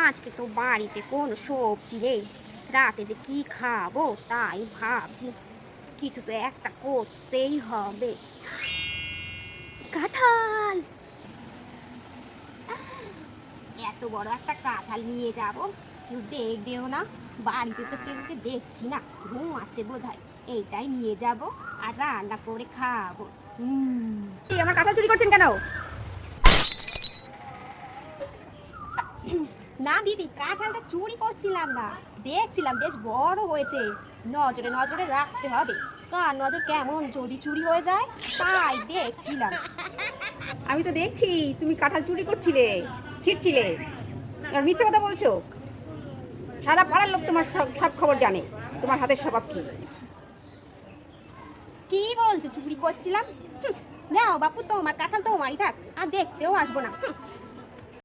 আজকে তো বাড়িতে কোনো সবজি নেই, রাতে যে কি খাবো তাই ভাবছি। কিছু তো একটা করতেই হবে। কাঁঠাল, এত বড় একটা কাঁঠাল নিয়ে যাব, কেউ দেখবেও না। বাড়িতে তো কেউকে দেখছি না, ঘুমাচ্ছে বোধ হয়। এইটাই নিয়ে যাব আর রান্না করে খাবো। আমার কাঁঠাল চুরি করছেন কেন? না দিদি, কাঁঠালটা চুরি করছিলাম না, দেখছিলাম বেশ বড় হয়েছে, নজরে নজরে রাখতে হবে। কার নজর কেমন যদি চুরি হয়ে যায়, তাই দেখছিলাম। আমি তো দেখছি তুমি কাঁঠাল চুরি করছিলে, ছিঁড়ছিলে, আর মিথ্যে কথা বলছো। সারা পাড়ার লোক তোমার সব খবর জানে, তোমার হাতের স্বভাব কি। কি বলছো চুরি করছিলাম? নাও বাপু, তোমার কাঁঠাল তোমারই থাক, আর দেখতেও আসবো না।